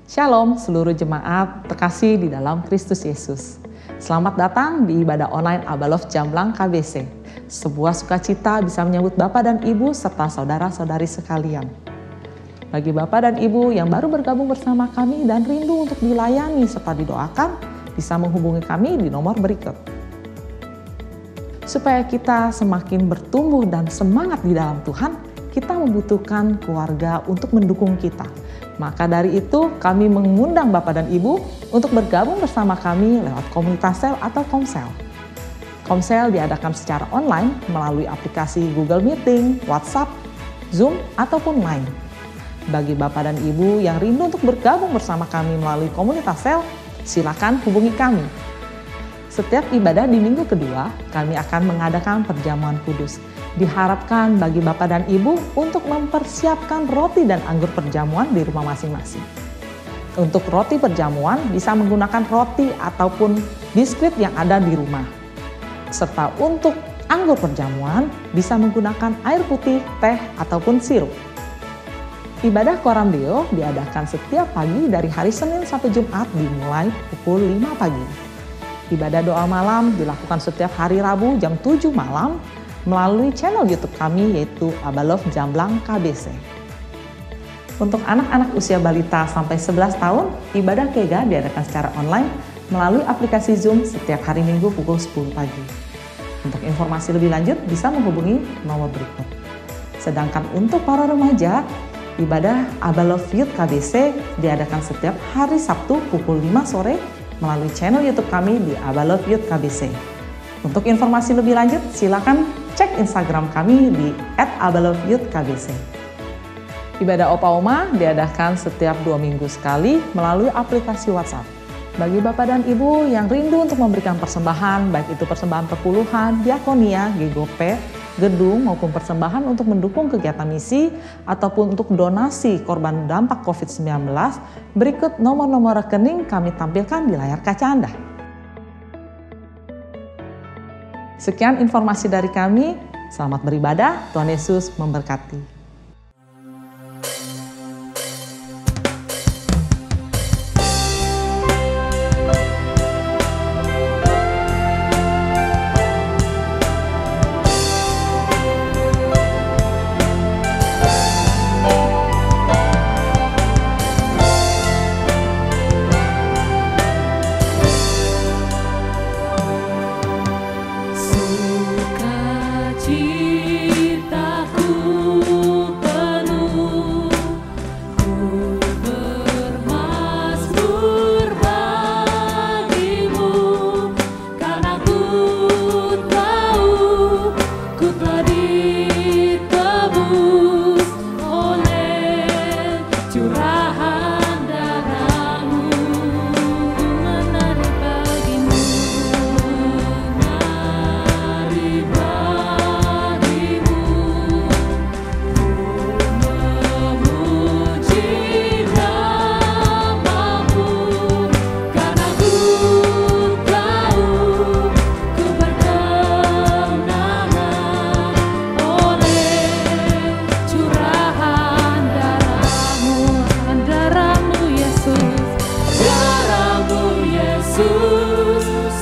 Shalom seluruh jemaat terkasih di dalam Kristus Yesus. Selamat datang di ibadah online Abalov Jamblang KBC. Sebuah sukacita bisa menyambut Bapak dan Ibu serta saudara-saudari sekalian. Bagi Bapak dan Ibu yang baru bergabung bersama kami dan rindu untuk dilayani serta didoakan, bisa menghubungi kami di nomor berikut. Supaya kita semakin bertumbuh dan semangat di dalam Tuhan, kita membutuhkan keluarga untuk mendukung kita. Maka dari itu kami mengundang Bapak dan Ibu untuk bergabung bersama kami lewat komunitas sel atau komsel. Komsel diadakan secara online melalui aplikasi Google Meeting, WhatsApp, Zoom, ataupun Line. Bagi Bapak dan Ibu yang rindu untuk bergabung bersama kami melalui komunitas sel, silakan hubungi kami. Setiap ibadah di minggu kedua, kami akan mengadakan perjamuan kudus. Diharapkan bagi Bapak dan Ibu untuk mempersiapkan roti dan anggur perjamuan di rumah masing-masing. Untuk roti perjamuan bisa menggunakan roti ataupun biskuit yang ada di rumah. Serta untuk anggur perjamuan bisa menggunakan air putih, teh, ataupun sirup. Ibadah Koram Deo diadakan setiap pagi dari hari Senin sampai Jumat dimulai pukul 5 pagi. Ibadah doa malam dilakukan setiap hari Rabu jam 7 malam melalui channel YouTube kami yaitu Abalov Jamblang KBC. Untuk anak-anak usia balita sampai 11 tahun, ibadah Kega diadakan secara online melalui aplikasi Zoom setiap hari Minggu pukul 10 pagi. Untuk informasi lebih lanjut bisa menghubungi nomor berikut. Sedangkan untuk para remaja, ibadah Abalov Youth KBC diadakan setiap hari Sabtu pukul 5 sore melalui channel YouTube kami di Abalov Youth KBC. Untuk informasi lebih lanjut, silakan cek Instagram kami di @abaloveyouthkbc. Ibadah Opa Oma diadakan setiap 2 minggu sekali melalui aplikasi WhatsApp. Bagi Bapak dan Ibu yang rindu untuk memberikan persembahan, baik itu persembahan perpuluhan, diakonia, GGP, gedung, maupun persembahan untuk mendukung kegiatan misi, ataupun untuk donasi korban dampak COVID-19, berikut nomor-nomor rekening kami tampilkan di layar kaca Anda. Sekian informasi dari kami, selamat beribadah, Tuhan Yesus memberkati.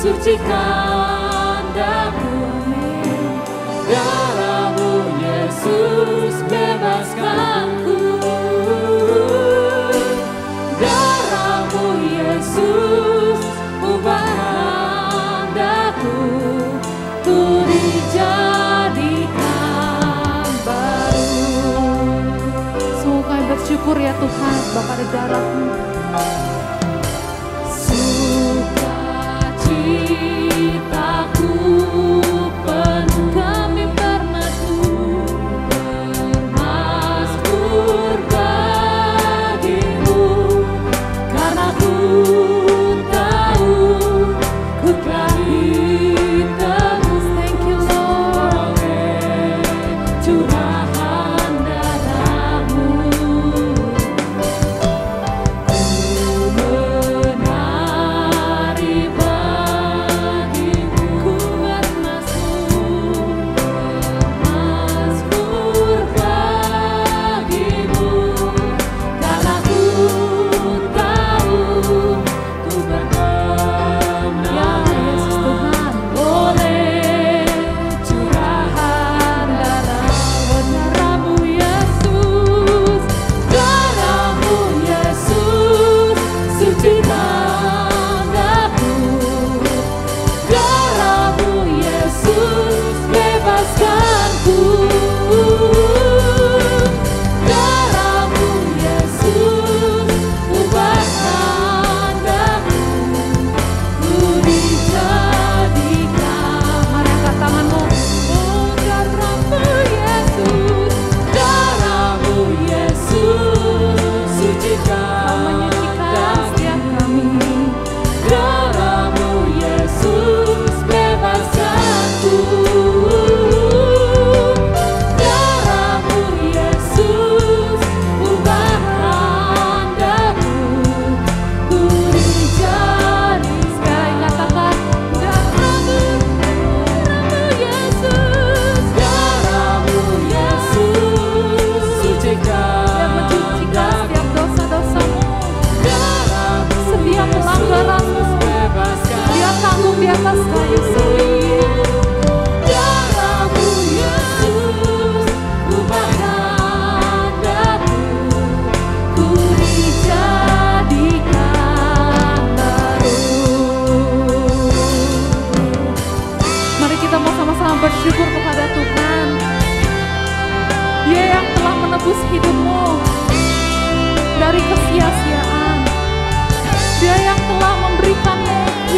Sucikan daku, darah-Mu Yesus bebaskanku, darah-Mu Yesus ubahkan daku, ku dijadikan baru. Sungguh kami bersyukur ya Tuhan, Bapa ada darah-Mu. Citaku penuh kami bermasmur bagimu, karena ku tahu ku telah ditebus. Thank you Lord, curahan darah-Mu. Ku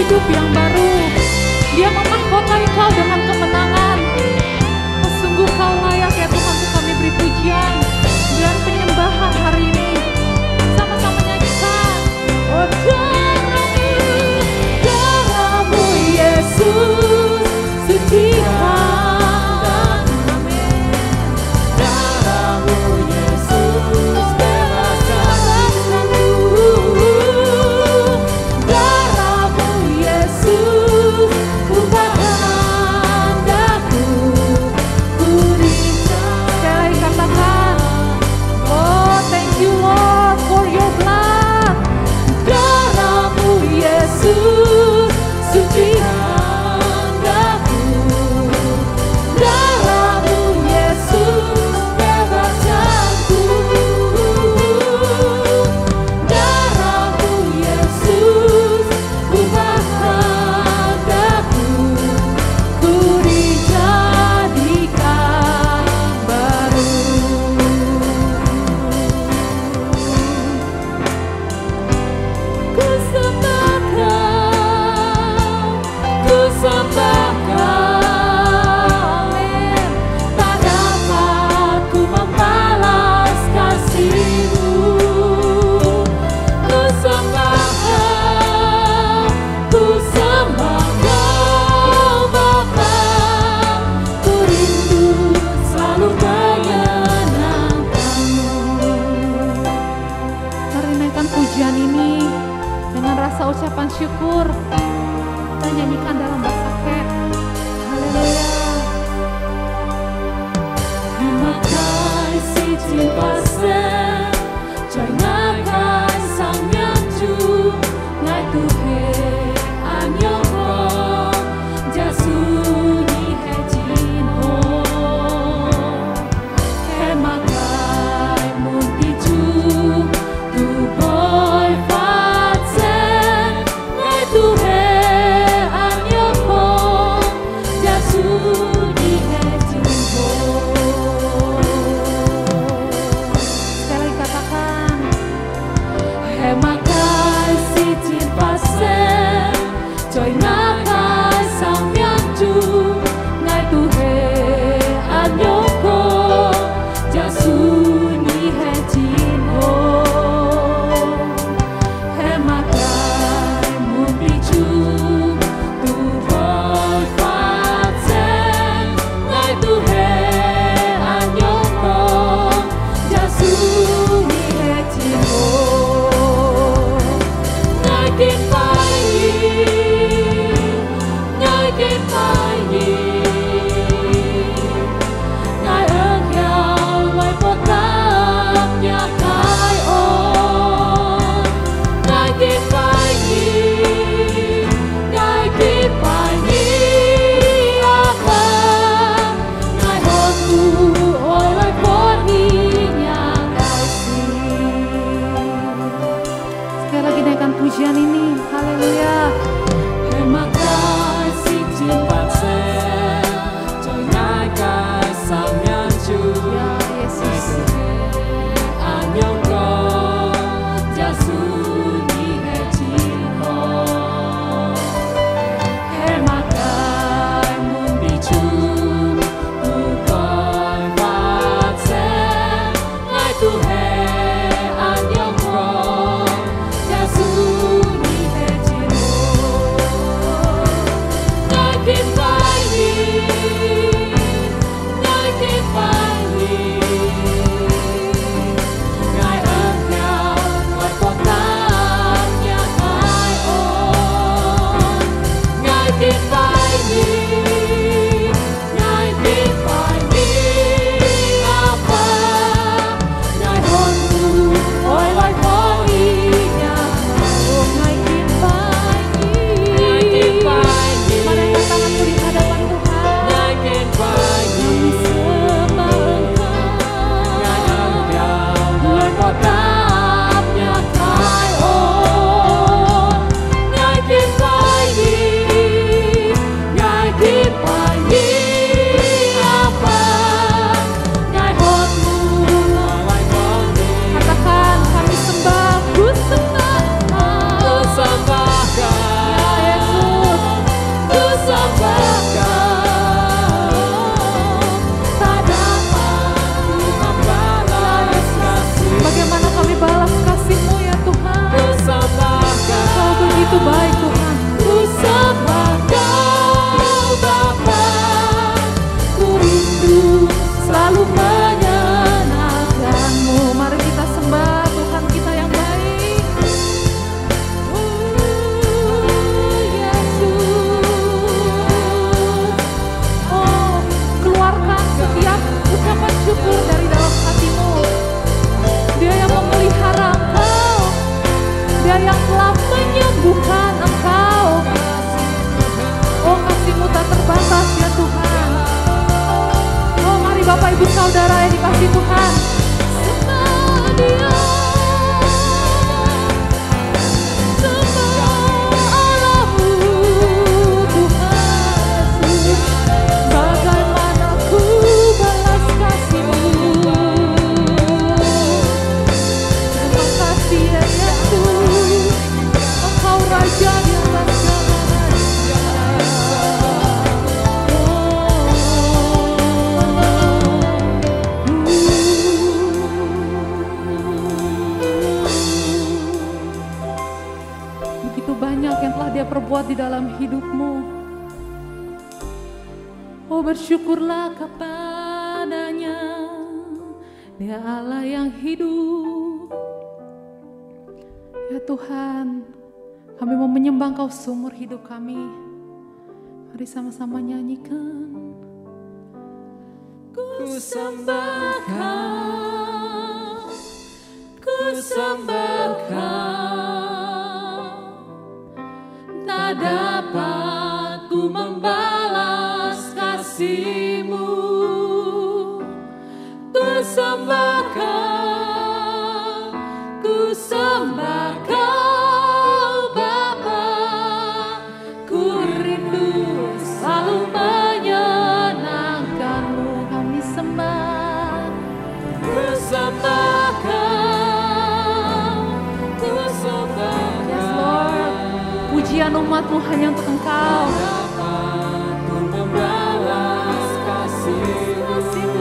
hidup yang baru. Dia memahkotai kau dengan kemenangan. Oh, sungguh kau layak ya Tuhan untuk kami beri pujian dan penyembahan hari ini. Sama-sama nyanyikan. Oh, darah-Mu Yesus suci. Ucapan syukur kita nyanyikan dalam bahasa Ket. Haleluya. Terima kasih cinta sen, jangan sang yang chu, ngai tu he anyoko, jasu ni he jin ho, he makai muti chu, tu boy phát sen. Pujian ini, haleluya. Terima kasih cinta sen, jangan sang yang chu, ya Yesus. Anyongko, jasu ni he jin ho, he makai mumbi chu, tu koi phát sen, ngai tu he anyongko, jasu ni he jin ho. Allah yang telah menyembuhkan Engkau. Oh, kasih-Mu tak terbatas ya Tuhan. Oh, mari Bapak Ibu Saudara yang dikasihi Tuhan, sembah Dia. Perbuat di dalam hidupmu. Oh, bersyukurlah kepadanya, Dia Allah yang hidup. Ya Tuhan, kami mau menyembah Engkau seumur hidup kami. Mari sama-sama nyanyikan. Ku sembah Kau, ku sembah Kau. Tak dapat ku membalas kasih-Mu. Ku sembah Kau, ku sembah Kau Bapa. Ku rindu selalu menyenangkan-Mu. Kami sembah, ku sembah Kau, ku sembah Kau. Yes Lord, pujian umat-Mu hanya untuk Engkau. Ku membalas kasih-Mu.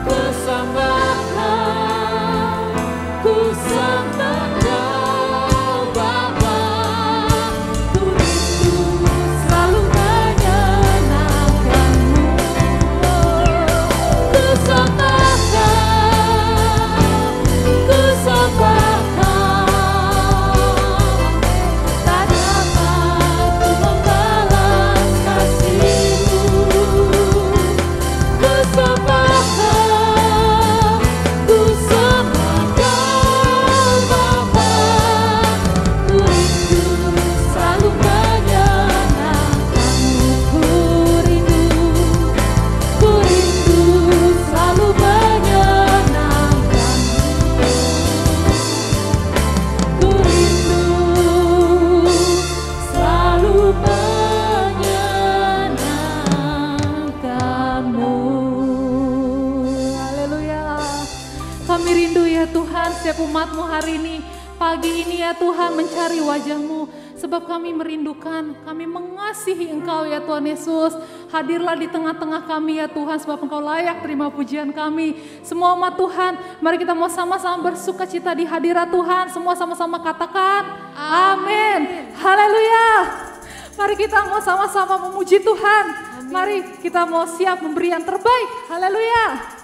Ku sembah Kau, ku sembah Kau Bapa. Ku rindu selalu menyenangkan-Mu. Ku sembah Kau, ku sembah umat-Mu hari ini, pagi ini ya Tuhan, mencari wajah-Mu, sebab kami merindukan, kami mengasihi Engkau ya Tuhan Yesus. Hadirlah di tengah-tengah kami ya Tuhan, sebab Engkau layak terima pujian kami. Semua umat Tuhan, mari kita mau sama-sama bersuka cita di hadirat Tuhan. Semua sama-sama katakan amin. Haleluya. Mari kita mau sama-sama memuji Tuhan. Mari kita mau siap memberi yang terbaik. Haleluya.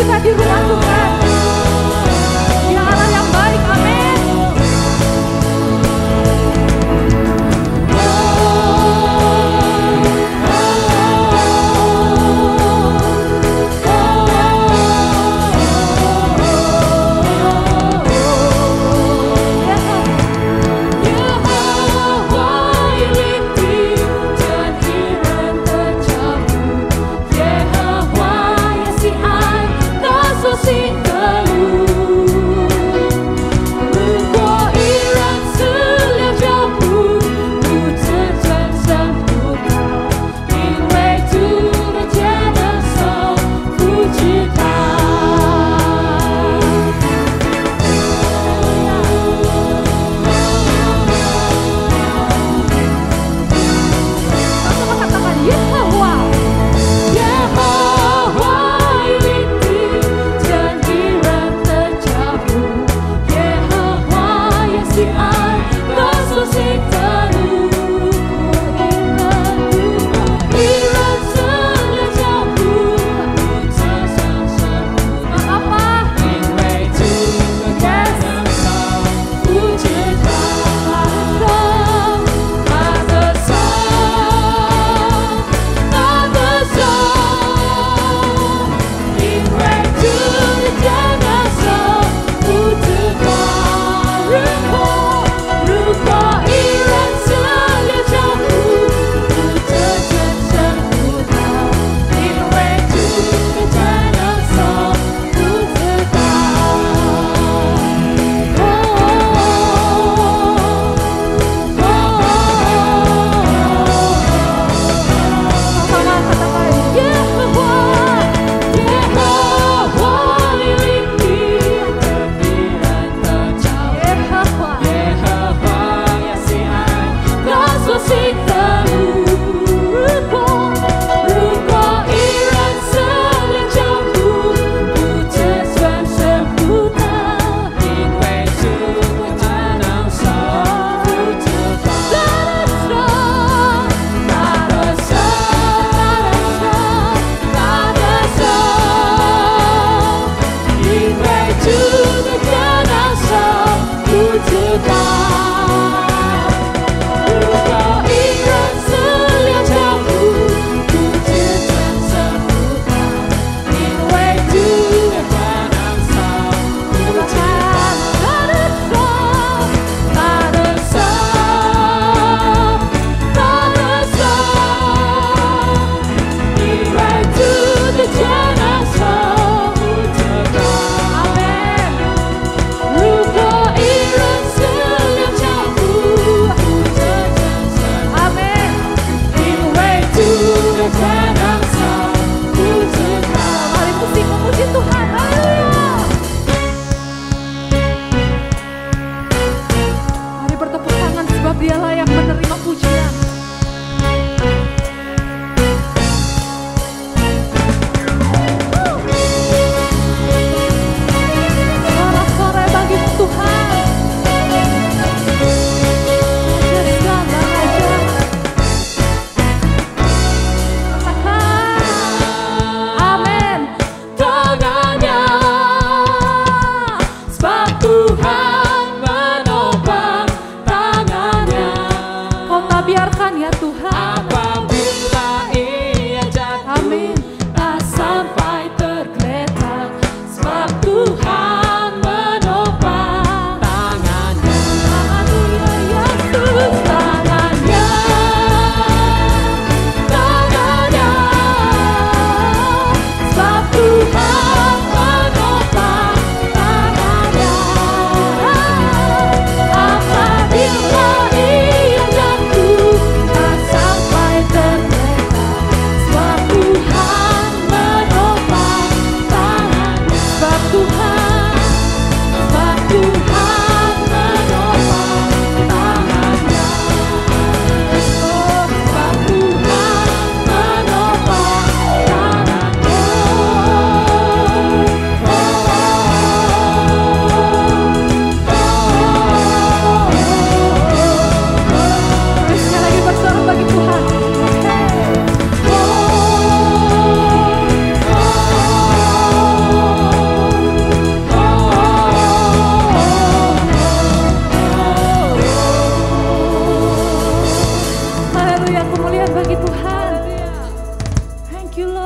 Kita di rumah Tuhan, Dia Allah yang baik, amin. Ya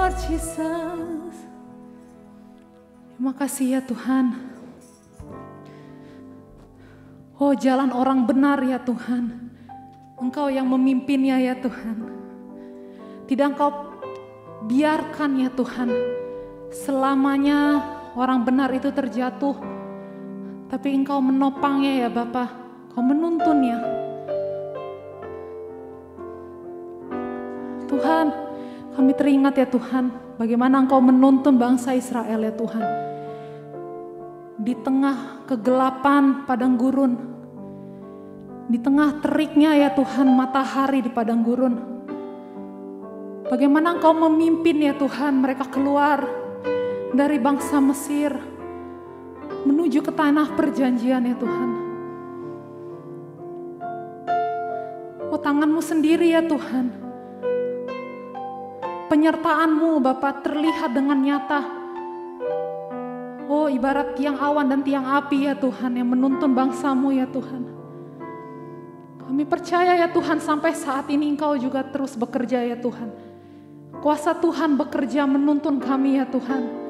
Lord Jesus. Terima kasih ya Tuhan. Oh, jalan orang benar ya Tuhan. Engkau yang memimpinnya ya Tuhan. Tidak Engkau biarkan ya Tuhan selamanya orang benar itu terjatuh. Tapi Engkau menopangnya ya Bapa. Engkau menuntunnya. Tuhan, kami teringat ya Tuhan, bagaimana Engkau menuntun bangsa Israel ya Tuhan. Di tengah kegelapan padang gurun, di tengah teriknya ya Tuhan matahari di padang gurun. Bagaimana Engkau memimpin ya Tuhan mereka keluar dari bangsa Mesir menuju ke tanah perjanjian ya Tuhan. Oh, tangan-Mu sendiri ya Tuhan. Penyertaan-Mu Bapa terlihat dengan nyata. Oh, ibarat tiang awan dan tiang api ya Tuhan yang menuntun bangsa-Mu ya Tuhan. Kami percaya ya Tuhan sampai saat ini Engkau juga terus bekerja ya Tuhan. Kuasa Tuhan bekerja menuntun kami ya Tuhan.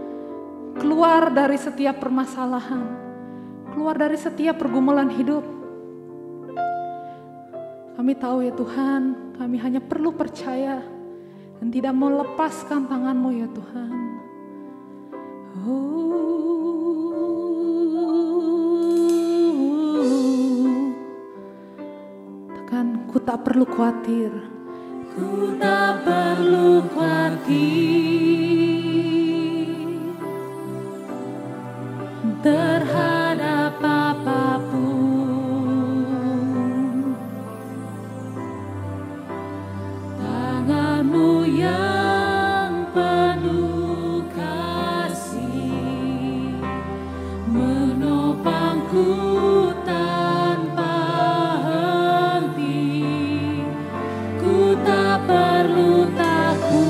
Keluar dari setiap permasalahan. Keluar dari setiap pergumulan hidup. Kami tahu ya Tuhan, kami hanya perlu percaya dan tidak mau lepaskan tangan-Mu ya Tuhan. Tekan, ku tak perlu khawatir. Ku tak perlu khawatir terhadap apapun. Tangan-Mu yang penuh kasih menopangku tanpa henti. Ku tak perlu takut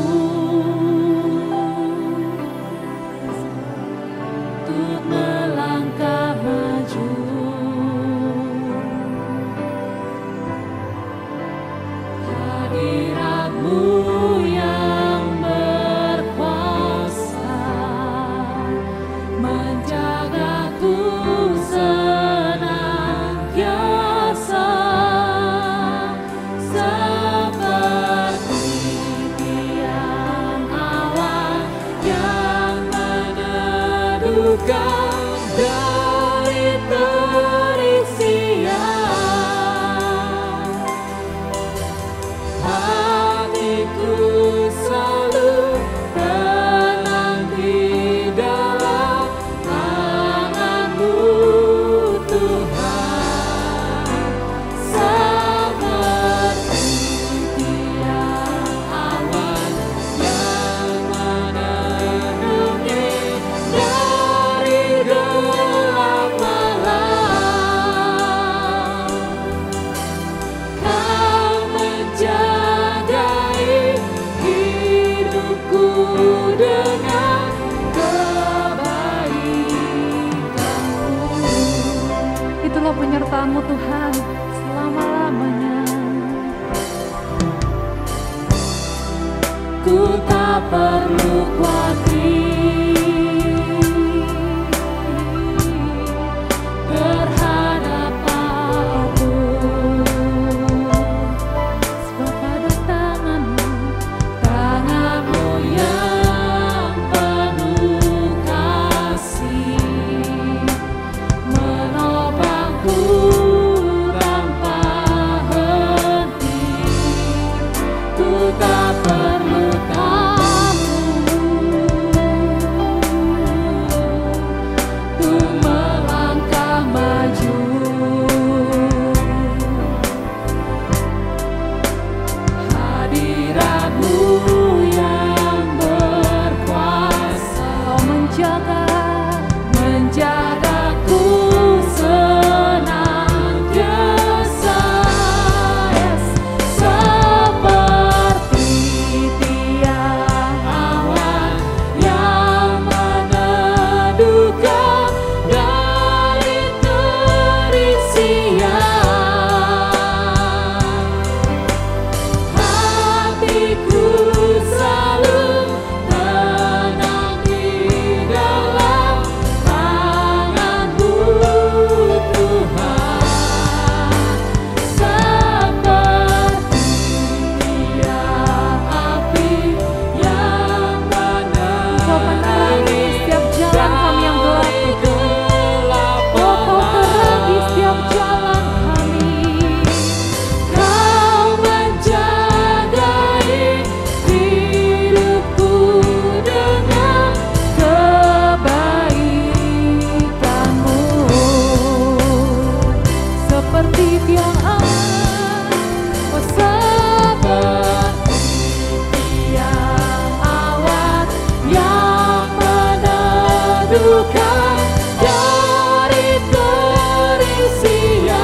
bukan dari terisian.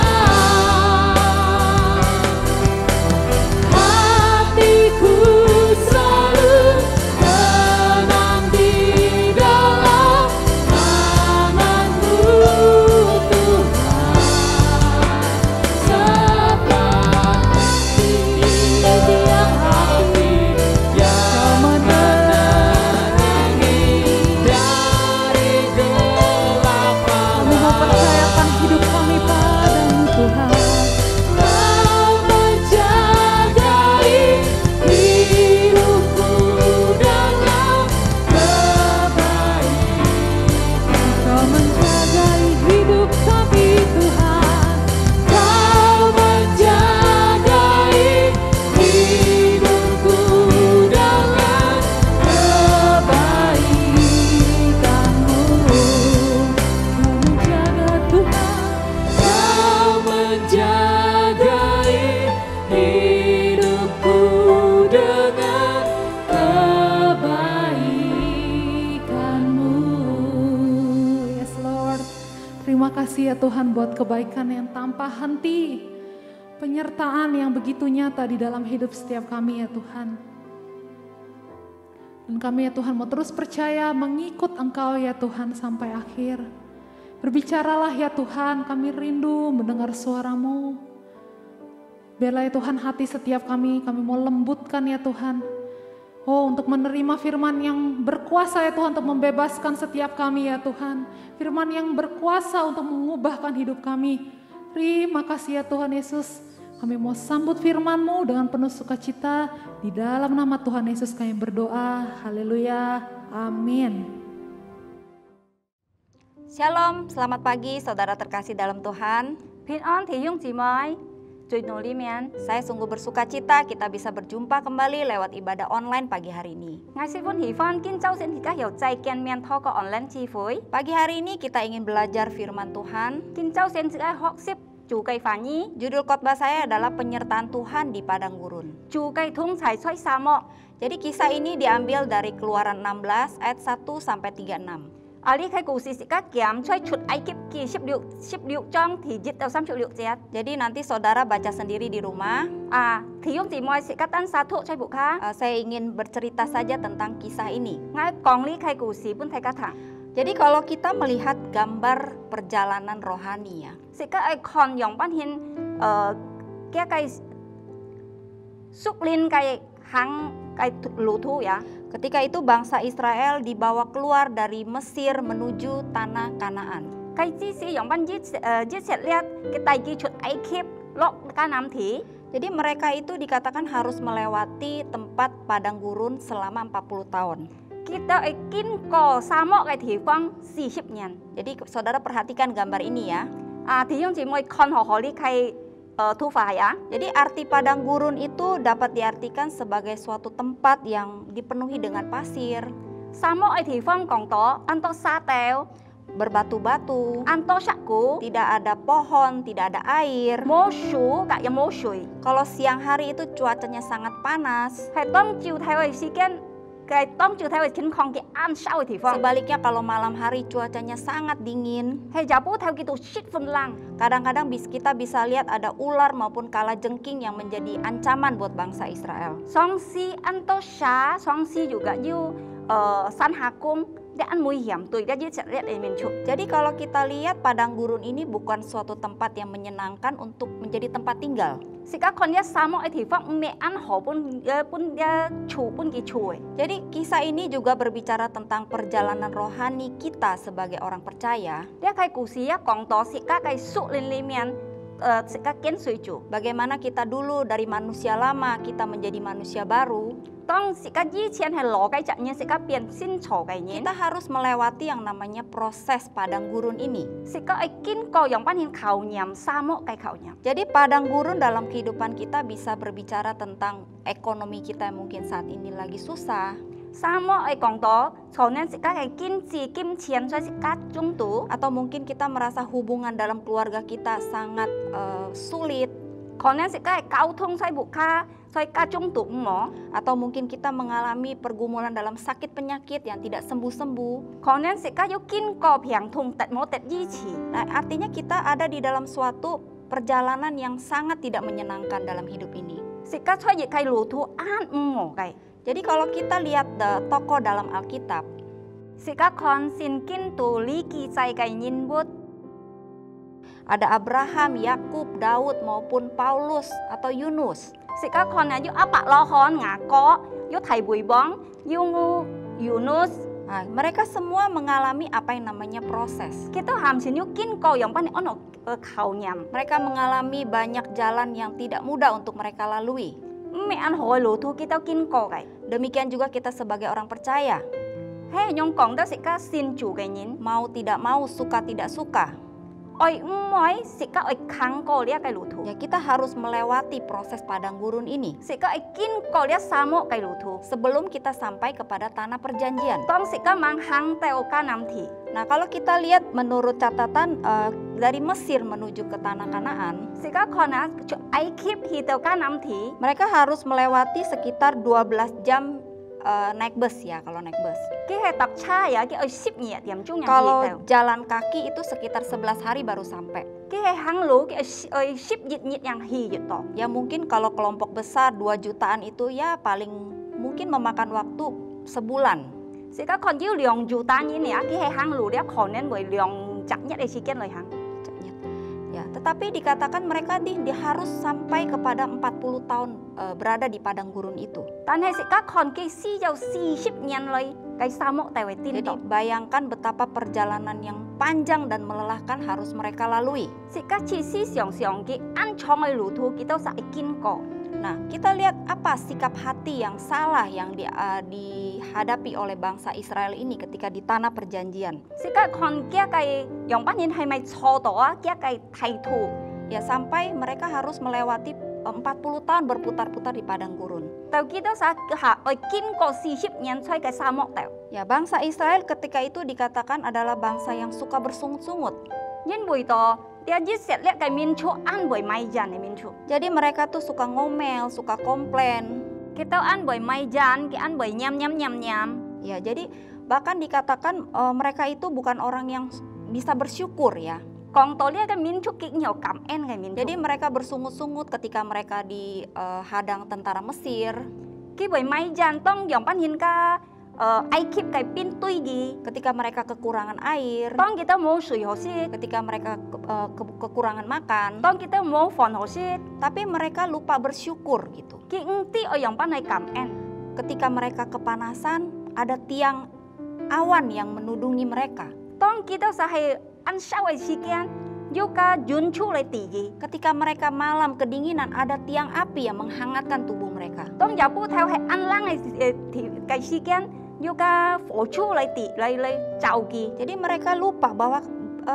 Hatiku selalu tenang di dalam tangan-Mu Tuhan. Seperti tiang api yang menerangi dari gelap malam. Kami mau percayakan hidup kami padamu Tuhan. Kau menjagai hidupku dalam kebaikan. Kau menjagai hidup kami Tuhan. Kau menjagai hidupku dalam kebaikan-Mu. Kau menjaga Tuhan. Kau menjagai hidupku dengan kebaikan-Mu. Yes Lord. Terima kasih ya Tuhan buat kebaikan yang tanpa henti. Penyertaan yang begitu nyata di dalam hidup setiap kami ya Tuhan. Dan kami ya Tuhan mau terus percaya mengikut Engkau ya Tuhan sampai akhir. Berbicaralah ya Tuhan, kami rindu mendengar suara-Mu. Biarlah ya Tuhan hati setiap kami mau lembutkan ya Tuhan. Oh, untuk menerima firman yang berkuasa ya Tuhan untuk membebaskan setiap kami ya Tuhan. Firman yang berkuasa untuk mengubahkan hidup kami. Terima kasih ya Tuhan Yesus. Kami mau sambut firman-Mu dengan penuh sukacita. Di dalam nama Tuhan Yesus kami berdoa. Haleluya. Amin. Shalom, selamat pagi saudara terkasih dalam Tuhan.平安弟兄姊妹，最努力面， Saya sungguh bersuka cita kita bisa berjumpa kembali lewat ibadah online pagi hari ini. 我喜歡喜歡今週星期家又再見面，透過 online 聚會。 Pagi hari ini kita ingin belajar firman Tuhan. 今週星期一學習主計範囲， Judul khotbah saya adalah penyertaan Tuhan di padang gurun. 主計統齊出沙漠。 Jadi kisah ini diambil dari Keluaran 16 ayat 1 sampai 36. 呢個故事是家減出出埃及記16章第1到36節。 Jadi nanti saudara baca sendiri di rumah. 弟兄姊妹是家單沙托出部卡。 Saya ingin bercerita saja tentang kisah ini. 我講呢個故事本體家堂， Jadi kalau kita melihat gambar perjalanan rohani ya, 是家愛看樣板現家個熟練個行個路途呀。 ketika itu bangsa Israel dibawa keluar dari Mesir menuju tanah Kanaan. 佢只是樣板以色列嘅大記出埃及落迦南地。 Jadi mereka itu dikatakan harus melewati tempat padang gurun selama 40 tahun. Kita ingin ke沙漠嘅地方40年。 Jadi saudara perhatikan gambar ini ya. 弟兄姊妹看下呢個圖畫呀。 Jadi arti padang gurun itu dapat diartikan sebagai suatu tempat yang dipenuhi dengan pasir, 沙漠嘅地方講到，按多沙雕， berbatu-batu, 按多石鼓， tidak ada pohon, tidak ada air. 冇樹，隔有冇水， Kalau siang hari itu cuacanya sangat panas. 係當照睇嘅時間，嘅當照睇嘅情況嘅暗燒嘅地方， Sebaliknya kalau malam hari cuacanya sangat dingin. 係入寶睇叫做雪風冷。 Kadang-kadang kita bisa lihat ada ular maupun kalajengking yang menjadi ancaman buat bangsa Israel. 喪屍按多沙，喪屍juga要山下宮，啲按危險對啲以色列嚟面出。 Jadi kalau kita lihat padang gurun ini bukan suatu tempat yang menyenangkan untuk menjadi tempat tinggal. 時家看一沙漠嘅地方，唔係按河般處般嘅處嘅。 Jadi kisah ini juga berbicara tentang perjalanan rohani kita sebagai orang percaya. 呢一個故事一講到時家嘅屬靈裡面，時家跟隨主。 Bagaimana kita dulu dari manusia lama kita menjadi manusia baru. 當時家以前係羅嘅責任，時家變先錯嘅嘢。 Kita harus melewati yang namanya proses padang gurun ini. 時家係經過樣班獻求驗沙漠嘅求驗。 Jadi padang gurun dalam kehidupan kita bisa berbicara tentang ekonomi kita yang mungkin saat ini lagi susah. 沙漠係講到從呢時家係經濟金錢，所以時家中途。 Atau mungkin kita merasa hubungan dalam keluarga kita sangat sulit. Konen sika kau thong sai buka sai kacung tuk mo. Atau mungkin kita mengalami pergumulan dalam sakit penyakit yang tidak sembuh-sembuh. Konen sika yukin ko piang thong tet mo tet yi chi. Nah, artinya kita ada di dalam suatu perjalanan yang sangat tidak menyenangkan dalam hidup ini. Sika choi yi kai lu tu an mo kai. Jadi kalau kita lihat tokoh dalam Alkitab, Sika kon sin kin tu li ki sai kai nyin but. ada Abraham, Yakub, Daud maupun Paulus atau Yunus. Sika kon yu apa lohon ngako yu thai bui bong yu ngu Yunus. Nah, mereka semua mengalami apa yang namanya proses. Kita ham sin yu kin ko yang pan ono khau nyam. Mereka mengalami banyak jalan yang tidak mudah untuk mereka lalui. Me an hoi lu tu kita kin ko kai. Demikian juga kita sebagai orang percaya. He nyong kong da sika sin chu kai nyin. Mau tidak mau, suka tidak suka. Oi moi sika oi khang ko lia kai lu tu. Ya, kita harus melewati proses padang gurun ini Sika oi kin ko lia samo kai lu tu. sebelum kita sampai kepada tanah perjanjian. Tong sika mang hang teo ka nam thi. Nah, kalau kita lihat menurut catatan dari Mesir menuju ke tanah Kanaan, Sika kona ai kip hi teo ka nam thi. mereka harus melewati sekitar 12 jam naik bus ya, kalau naik bus. Ki he tak cha ya ki oi sip nyet tiam chung yang hi teo. Kalau jalan kaki itu sekitar 11 hari baru sampai. Ki he hang lu ki oi sip yit nyit yang hi yit to. Ya mungkin kalau kelompok besar 2 jutaan itu ya paling mungkin memakan waktu sebulan. Sika kon yu liong ju ta nyin ya ki he hang lu dia konen boi liong chak nyet ai siken loi hang. Ya, tetapi dikatakan mereka harus sampai kepada 40 tahun berada di padang gurun itu. Tan he sika kon ki si jau si sip nyen loi kai samo tai wei tin Jadi to. bayangkan betapa perjalanan yang panjang dan melelahkan harus mereka lalui. Sika chi si siong siong ki an chong ai lu tu kita sa ikin ko. Nah, kita lihat apa sikap hati yang salah yang dihadapi oleh bangsa Israel ini ketika di tanah perjanjian. Sika kon kia kai yang pan yin hai mai cho to a kia kai thai tu. Ya, sampai mereka harus melewati 40 tahun berputar-putar di padang gurun. Tau kita sa ha oi kin ko si sip nyen choi kai samo tau. Ya, bangsa Israel ketika itu dikatakan adalah bangsa yang suka bersungut-sungut. Yin bui to dia jit set lek kai min chu an boi mai jan min chu. Jadi mereka tuh suka ngomel, suka komplain. Kita an boi mai jan ki an boi nyam nyam nyam nyam. Ya, jadi bahkan dikatakan mereka itu bukan orang yang bisa bersyukur ya. Kong to lia kai min chu ki nyau kam en kai min. Jadi mereka bersungut-sungut ketika mereka dihadang tentara Mesir. Ki boi mai jan tong yang pan yin ka ai kip kai pin tui di. Ketika mereka kekurangan air, Tong kita mau sui ho si. ketika mereka kekurangan makan, Tong kita mau fon ho si. tapi mereka lupa bersyukur gitu. Ki ngti o yang pan hai kam en. Ketika mereka kepanasan, ada tiang awan yang menudungi mereka. Tong kita sa hai an shao ai si kian. Yuka jun chu lai ti gi. Ketika mereka malam kedinginan, ada tiang api yang menghangatkan tubuh mereka. Tong ya pu theo hai an lang ai ti kai si kian. Yuka fo chu lai ti lai chao gi. Jadi mereka lupa bahwa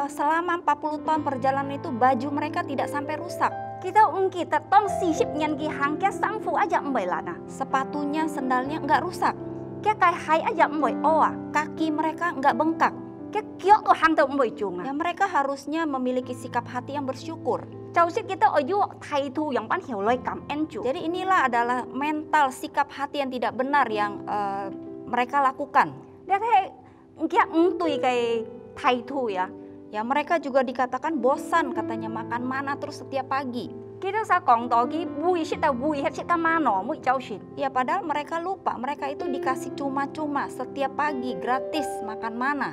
selama 40 tahun perjalanan itu baju mereka tidak sampai rusak. Kita ungki ta tong si sip nyen gi hang kia sang fu aja mboi lana. Sepatunya, sendalnya nggak rusak. Kia kai hai aja mboi oa. Kaki mereka nggak bengkak. Kia kiok o hang ta mboi chung Ya, a. mereka harusnya memiliki sikap hati yang bersyukur. Chao si kita o yu thai tu yang pan hiu loi kam en chu. Jadi inilah adalah mental sikap hati yang tidak benar yang mereka lakukan. Dia hai kia tui kai thai tu ya. Ya, mereka juga dikatakan bosan katanya makan mana terus setiap pagi. Kita sa kong to gi bui si ta bui het si ta mano mu chao si. Ya, padahal mereka lupa mereka itu dikasih cuma-cuma setiap pagi gratis makan mana.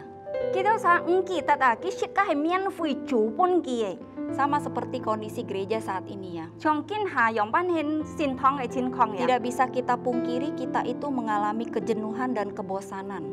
Kita sa ungki ta ta ki si ka hai mian fui chu pun gi. Sama seperti kondisi gereja saat ini ya. Chong kin ha yang pan hin sin thong ai chin khong ya. Tidak bisa kita pungkiri kita itu mengalami kejenuhan dan kebosanan.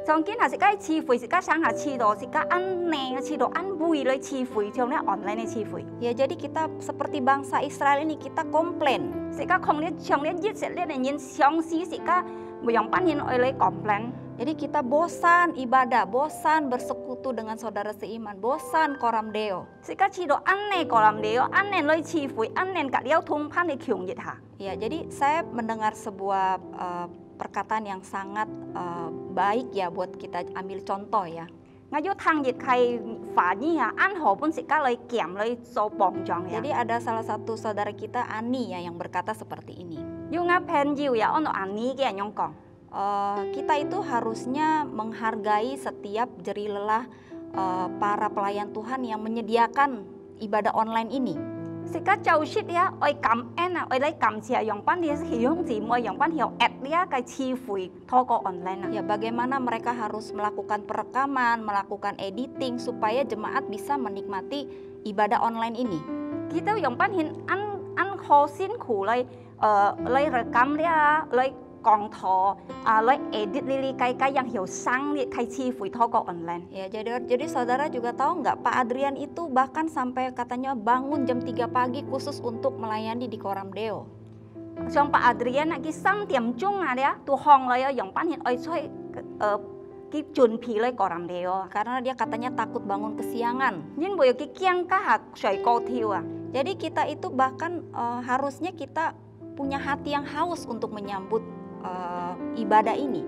Chong kin ha si ka chi fui si ka sang ha chi do si ka an ne chi do an bui loi chi fui chong ne online chi fui. Ya, jadi kita seperti bangsa Israel ini kita komplain. Si ka khong ne chong ne jit set le ne nyin xiong si si ka mu yang pan hin oi loi komplain. Jadi kita bosan ibadah, bosan bersekutu dengan saudara seiman, bosan koram deo. Si ka chi do an ne kolam deo an ne loi chi fui an ne ka liao thung pan ne kyung yit ha. Ya, jadi saya mendengar sebuah perkataan yang sangat baik ya buat kita ambil contoh ya. ngayu thang yit kai fani ya an ho pun sika loi kiam loi so bong jong ya. Jadi ada salah satu saudara kita Ani ya yang berkata seperti ini. Yu nga pen jiu ya ono ani ge nyong kong. Kita itu harusnya menghargai setiap jerih lelah para pelayan Tuhan yang menyediakan ibadah online ini. Sika chau shit ya, oi kam en oi lai kam sia yong pan dia hiung ji mo yong pan hiu at dia kai chi fui toko online. Ya bagaimana mereka harus melakukan perekaman, melakukan editing supaya jemaat bisa menikmati ibadah online ini. Kita yong pan hin an ho sin ku lai rekam dia lai kong tho lai edit lili kai yang hiu sang li kai chi fui toko online. Ya jadi saudara juga tahu nggak Pak Adrian itu bahkan sampai katanya bangun jam 3 pagi khusus untuk melayani di Koram Deo. Xong Pak Adrian lagi 3 điểm chung dia tu hong lai yong pan hin oi choi ki chun pi lai Koram Deo. Karena dia katanya takut bangun kesiangan. Yin boyo ki kiang ka hak shui ko thiu a. Jadi kita itu bahkan harusnya kita punya hati yang haus untuk menyambut ibadah ini.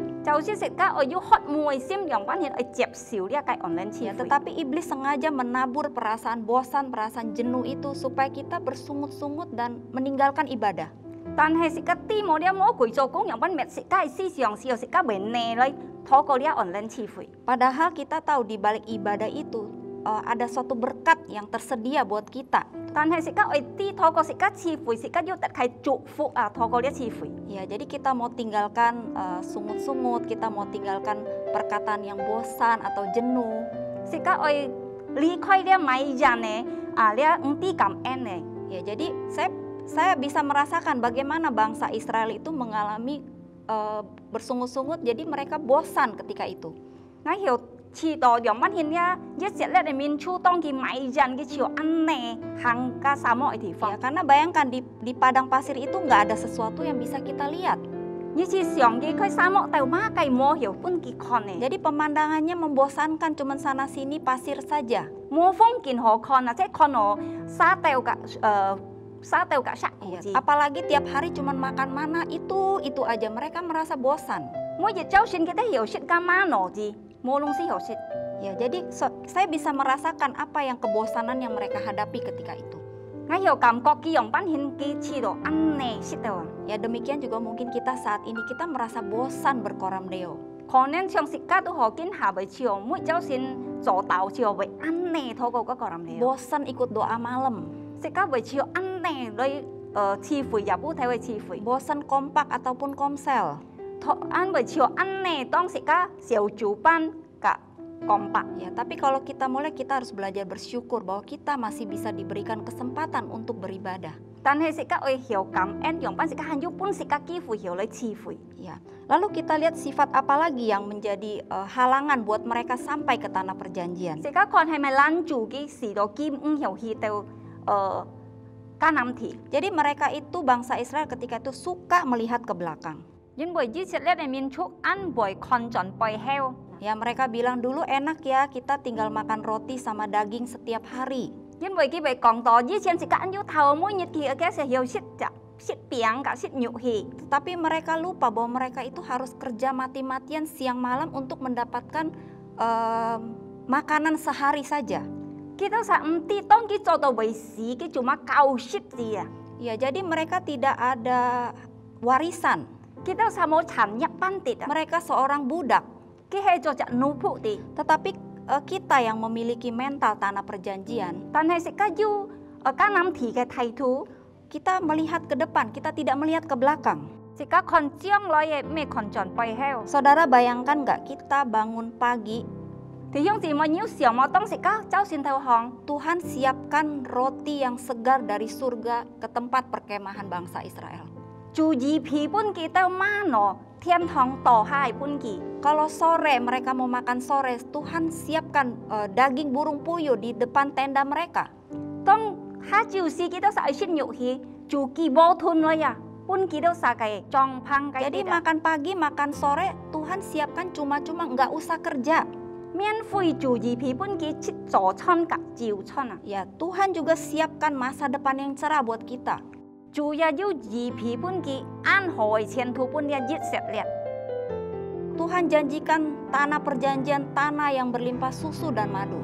Tetapi iblis sengaja menabur perasaan bosan, perasaan jenuh itu supaya kita bersungut-sungut dan meninggalkan ibadah. Padahal kita tahu di balik ibadah itu ada suatu berkat yang tersedia buat kita. Ya, jadi kita mau tinggalkan sungut-sungut, kita mau tinggalkan perkataan yang bosan atau jenuh. Ya, jadi saya bisa merasakan bagaimana bangsa Israel itu mengalami bersungut-sungut, jadi mereka bosan ketika itu. Ya, karena bayangkan di padang pasir itu nggak ada sesuatu yang bisa kita lihat. Jadi pemandangannya membosankan, cuma sana sini pasir saja. Apalagi tiap hari cuma makan mana itu aja, mereka merasa bosan. Ya, jadi saya bisa merasakan apa yang kebosanan yang mereka hadapi ketika itu. Ya, demikian juga mungkin kita saat ini kita merasa bosan berkoram deo. Bosan ikut doa malam. Bosan kompak ataupun komsel. Ya, tapi kalau kita mulai, kita harus belajar bersyukur bahwa kita masih bisa diberikan kesempatan untuk beribadah. Ya, lalu kita lihat sifat apa lagi yang menjadi halangan buat mereka sampai ke tanah perjanjian. Jadi mereka itu bangsa Israel ketika itu suka melihat ke belakang. Ya, mereka bilang dulu enak ya kita tinggal makan roti sama daging setiap hari. Tapi mereka lupa bahwa mereka itu harus kerja mati-matian siang malam untuk mendapatkan makanan sehari saja. Ya, jadi mereka tidak ada warisan. Mereka seorang budak. Tetapi kita yang memiliki mental tanah perjanjian, kita melihat ke depan, kita tidak melihat ke belakang. Saudara bayangkan gak, kita bangun pagi, Tuhan siapkan roti yang segar dari surga ke tempat perkemahan bangsa Israel. Kalau sore mereka mau makan sore, Tuhan siapkan daging burung puyuh di depan tenda mereka. Jadi makan pagi, makan sore, Tuhan siapkan cuma-cuma, nggak usah kerja. Ya, Tuhan juga siapkan masa depan yang cerah buat kita. Tuhan janjikan tanah perjanjian, tanah yang berlimpah susu dan madu.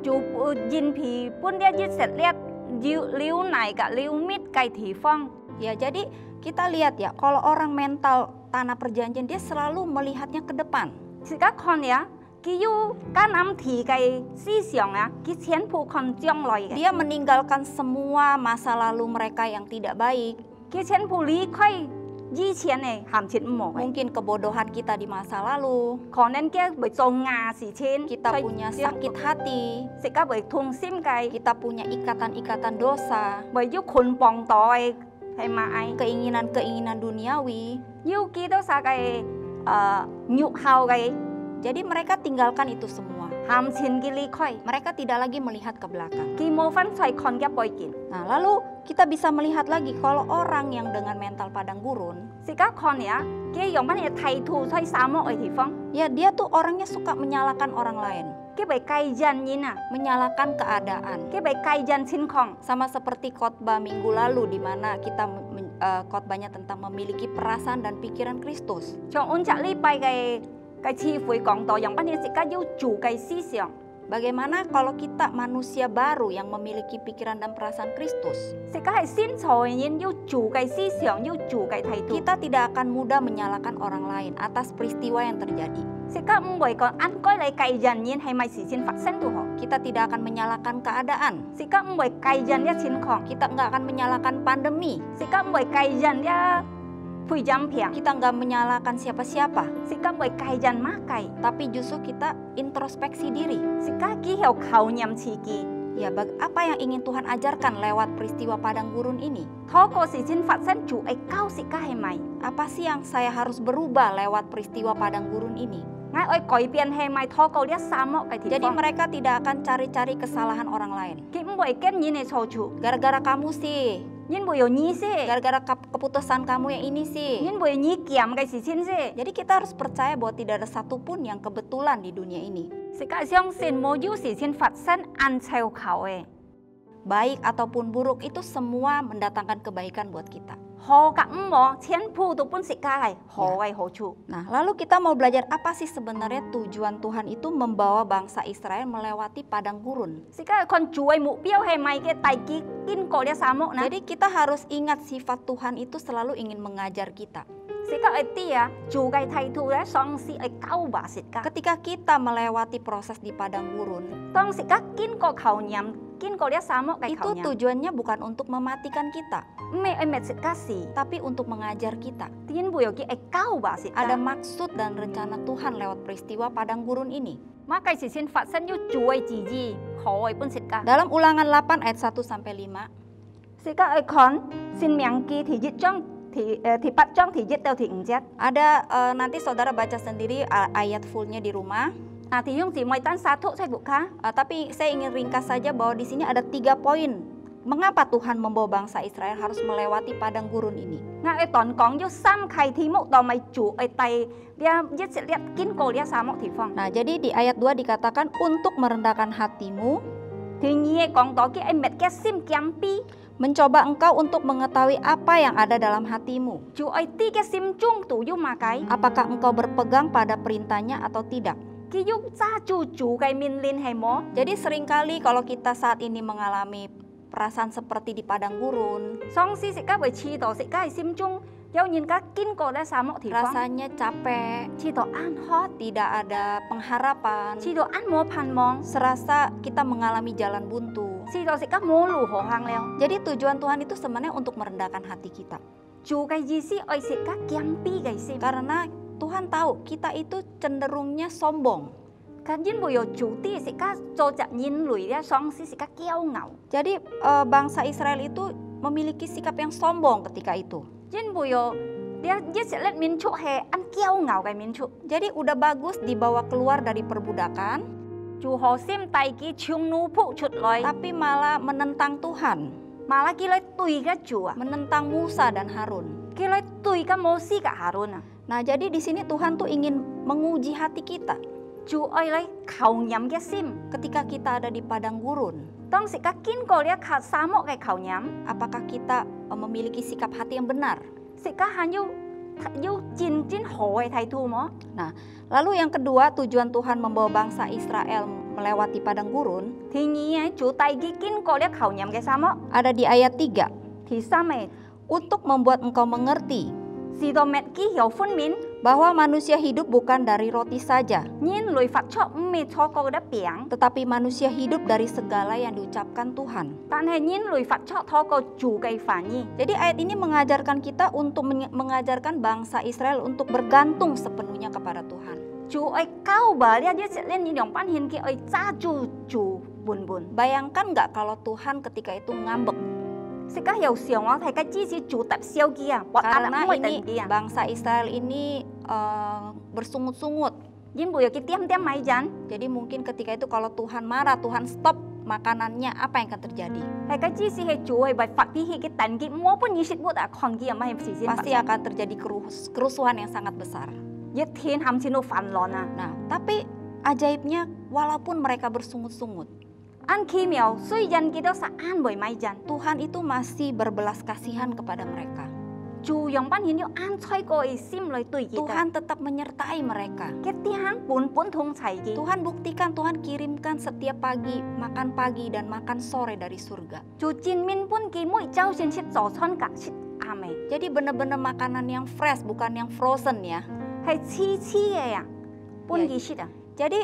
做現皮本啲以色列了奶嘅了搣嘅地方， Ya, jadi kita lihat ya, kalau orang mental tanah perjanjian dia selalu melihatnya ke depan. 而家看呀，佢要艱難提嘅思想啊，佢全部看將來嘅， Dia meninggalkan semua masa lalu mereka yang tidak baik, 佢全部離開以前嘅鹹切唔冇嘅， mungkin kebodohan kita di masa lalu, 可能佢會做牙事情， kita punya sakit hati, 食家會痛心嘅， kita punya ikatan-ikatan dosa, 會要捆綁袋係咪？ keinginan-keinginan duniawi. 要幾多曬嘅肉後嘅 Jadi mereka tinggalkan itu semua. 鹹錢嘅離開， Mereka tidak lagi melihat ke belakang. 佢冇分再看嘅背景。 Nah, lalu kita bisa melihat lagi kalau orang yang dengan mental padang gurun, 而家看呀，佢用乜嘢態度喺沙漠嘅地方， ya dia tuh orangnya suka menyalahkan orang lain, 佢被計人因啊， menyalahkan keadaan. 佢被計人情況。 Sama seperti khotbah minggu lalu di mana kita khotbahnya tentang memiliki perasaan dan pikiran Kristus. 像按着呢拜嘅詞彙講到，用乜嘢時間要做嘅思想， Bagaimana kalau kita manusia baru yang memiliki pikiran dan perasaan Kristus? 時間係先財人要做嘅思想，要做嘅態度。 Kita tidak akan mudah menyalahkan orang lain atas peristiwa yang terjadi. 時間唔會講應該你計人因係咪事先發生都好， Kita tidak akan menyalahkan keadaan. 時間唔會計人嘅情況， Kita nggak akan menyalahkan pandemi. 時間唔會計人嘅配飲平， Kita nggak menyalahkan siapa-siapa. 時間唔會計人馬計， Tapi justru kita introspeksi diri. 時間只有求念自己。 Ya, apa yang ingin Tuhan ajarkan lewat peristiwa padang gurun ini? 透過事先發生做係交時間係咪？ Apa sih yang saya harus berubah lewat peristiwa padang gurun ini? 我愛改變係咪透過呢沙漠嘅地 Jadi 方？ mereka tidak akan cari-cari kesalahan orang lain. 佢唔會跟人嘅錯處， Gara-gara kamu sih, 人會有意識， gara-gara keputusan kamu yang ini sih. 人會意見嘅事情先。 Jadi kita harus percaya bahwa tidak ada satupun yang kebetulan di dunia ini. 世界上是冇有事情發生按照求嘅， Baik ataupun buruk itu semua mendatangkan kebaikan buat kita. 好嘅唔好，全部都本世界係好嘅好處。 Nah, lalu kita mau belajar apa sih sebenarnya tujuan Tuhan itu membawa bangsa Israel melewati padang gurun. 世界看主嘅目標係咪嘅大結經過呢沙漠呢？ Jadi kita harus ingat sifat Tuhan itu selalu ingin mengajar kita. 世界係啲啊，做嘅態度咧，喪屍係交白世界。 Ketika kita melewati proses di padang gurun, 當世界經過求念，經過呢沙漠嘅 itu 求念， tujuannya bukan untuk mematikan kita, 唔係咪世界事， tapi untuk mengajar kita. 點會有啲係交白世界？ Ada maksud dan rencana Tuhan lewat peristiwa padang gurun ini. 乜嘅事先發生要做嘅自己，好嘅本世界。 Dalam Ulangan 8 ayat 1-5, 世界係看先明記第一章第8章第1到第5節。 ada nanti saudara baca sendiri ayat fullnya di rumah. 啊，弟兄姊妹單satu saya buka。 Tapi saya ingin ringkas saja bahwa di sini ada 3 poin. Mengapa Tuhan membawa bangsa Israel harus melewati padang gurun ini? 我嘅當講要三契題目，當咪做嘅第一色列經過呢沙漠地方。 Nah, jadi di ayat 2 dikatakan untuk merendahkan hatimu, 第二嘅講到嘅係滅嘅心減卑， mencoba engkau untuk mengetahui apa yang ada dalam hatimu. 做係啲嘅心中都要馬計， Apakah engkau berpegang pada perintahnya atau tidak? 佢要揸住做嘅命令係麼？ Jadi seringkali kalau kita saat ini mengalami perasaan seperti di padang gurun, 喪屍食家會知道食家係心中有人家經過呢沙漠地方， rasanya capek, 知道安渴， tidak ada pengharapan, 知道安冇盼望， serasa kita mengalami jalan buntu. 知道食家冇路可行了。 Jadi tujuan Tuhan itu sebenarnya untuk merendahkan hati kita. 做嘅意思係食家減卑嘅心， Karena Tuhan tahu kita itu cenderungnya sombong. 佢因為有做啲食家做隻人類咧，喪屍食家驕傲， Jadi bangsa Israel itu memiliki sikap yang sombong ketika itu. 因為有一色列民族係安驕傲嘅民族， Jadi udah bagus dibawa keluar dari perbudakan, 做何心大己從怒撲出來， tapi malah menentang Tuhan, 馬拉佢嚟對嘅做啊， menentang Musa dan Harun. 佢嚟對嘅摩西嘅哈倫啊， Nah, jadi di sini Tuhan tuh ingin menguji hati kita 做愛嚟求念嘅心。 ketika kita ada di padang gurun. 當食家經過呢一沙漠嘅求念， Apakah kita memiliki sikap hati yang benar? 食家係要要真好嘅態度麼？ Nah, lalu yang kedua, tujuan Tuhan membawa bangsa Israel melewati padang gurun Thì nhỉ chủ tay ghi kinh có liếc khẩu nhầm cái sao mọ? ada di ayat 3. Thì sao mày? Untuk membuat engkau mengerti Sì đồ mẹ ký hiểu phân min bahwa manusia hidup bukan dari roti saja, Nhìn lùi phạt cho mẹ cho cô đã biển tetapi manusia hidup dari segala yang diucapkan Tuhan. Bạn hãy nhìn lùi phạt cho thọ cô chủ cái phản nhỉ Jadi ayat ini mengajarkan kita untuk mengajarkan bangsa Israel untuk bergantung sepenuhnya kepada Tuhan. Chủ ơi cao bà lihat dia sẽ lên như dòng ban hiền kia ơi cha chủ buồn Bayangkan nggak kalau Tuhan ketika itu ngambek? Sẽ các hiểu xỉu nó thấy cái chi si chủ tập siêu kia Bọn ăn Karena đã ngồi ini tận kia bangsa Israel ini bersungut-sungut. Nhìn bùi cái tiêm máy dán Jadi mungkin ketika itu kalau Tuhan marah, Tuhan stop makanannya, apa yang akan terjadi? Hay cái chi si hay chủ hay bài phạt đi cái tận kia mua pun như shit bút à còn kia mà hay gì gì Pasti akan terjadi kerusuhan yang sangat besar. Nhất thiên ham xin nó phản lòn à Nah, tapi ajaibnya walaupun mereka bersungut-sungut, Ăn khi mèo suy dân kia đó sẽ ăn bởi máy dán Tuhan itu masih berbelas kasihan kepada mereka. Chủ dòng ban hiền yêu ăn xoay coi sim lời tùy kita Tuhan tetap menyertai mereka. Cái tiếng pun thung chảy kia Tuhan buktikan, Tuhan kirimkan setiap pagi dan makan sore dari surga. Chủ chín min pun kia mỗi cháu xin shit giỏ son cả shit ame Jadi benar-benar makanan yang fresh, bukan yang frozen ya. Hay chi ya Pun Ya. kia shit à Jadi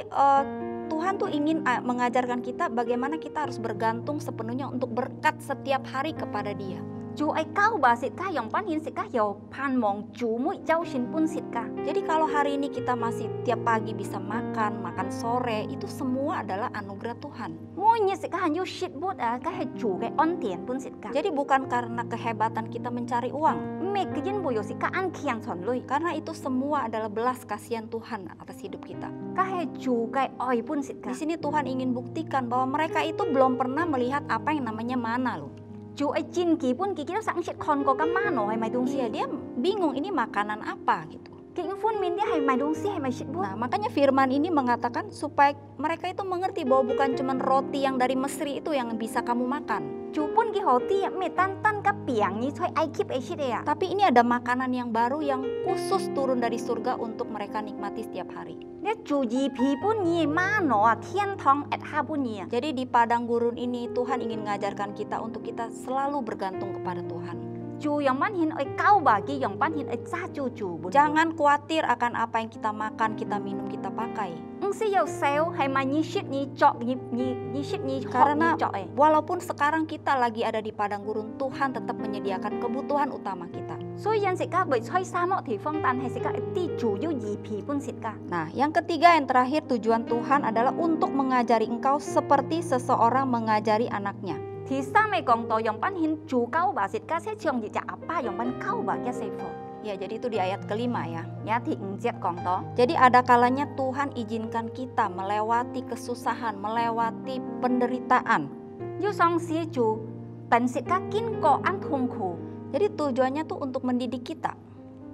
Tuhan tuh ingin mengajarkan kita bagaimana kita harus bergantung sepenuhnya untuk berkat setiap hari kepada Dia. Chủ ai cao bà xịt ca dòng ban hiền xịt ca hiểu pan mong chủ mỗi cháu xin pun xịt ca Jadi kalau hari ini kita masih tiap pagi bisa makan sore, itu semua adalah anugerah Tuhan. Mỗi như xịt ca hành yêu shit bút à cái hay chủ cái on tiền pun xịt ca Jadi bukan karena kehebatan kita mencari uang, Mẹ cái dân bùi xịt ca ăn kiang chọn lui karena itu semua adalah belas kasihan Tuhan atas hidup kita. Cái hay chủ cái oi pun xịt ca Di sini Tuhan ingin buktikan bahwa mereka itu belum pernah melihat apa yang namanya mana loh. Chủ ai chín kỳ pun kỳ kia sẵn shit con có cái má nó hay mày đông Iya, xì dia bingung ini makanan apa gitu. Cái phun min dia hay mày đông xì hay mày shit bút Nah, makanya firman ini mengatakan supaya mereka itu mengerti bahwa bukan cuma roti yang dari Mesir itu yang bisa kamu makan. Chủ pun cái hồ ti mẹ tan cái biển như thôi ai keep ai shit à Tapi ini ada makanan yang baru yang khusus turun dari surga untuk mereka nikmati setiap hari. Dia chủ gì phí pun như má nó à thiên thong at ha pun như Jadi di padang gurun ini Tuhan ingin mengajarkan kita untuk kita selalu bergantung kepada Tuhan. Chủ dòng ban hiền ơi cao bà kia dòng ban hiền ơi cha chủ bút Jangan khawatir akan apa yang kita makan, kita minum, kita pakai. Sih yêu sale hay mà như shit như chọc như shit như Karena chọc ấy walaupun sekarang kita lagi ada di padang gurun, Tuhan tetap menyediakan kebutuhan utama kita. Xui dân xịt ca bởi xoay xa mọi thì phong tàn hay xịt ca ti chủ yêu gì phí pun xịt ca Nah, yang ketiga, yang terakhir, tujuan Tuhan adalah untuk mengajari engkau seperti seseorang mengajari anaknya. Thì sao mày còn tỏ dòng ban hiền chủ cao bà xịt ca sẽ trường gì chả apa dòng ban cao bà kia xây phổ Ya, jadi itu di ayat kelima ya. Nhá thì chết còn tỏ Jadi ada kalanya Tuhan izinkan kita melewati kesusahan, melewati penderitaan. Yêu song xí chủ tận xịt ca kín có ăn thùng khổ Jadi tujuannya tuh untuk mendidik kita.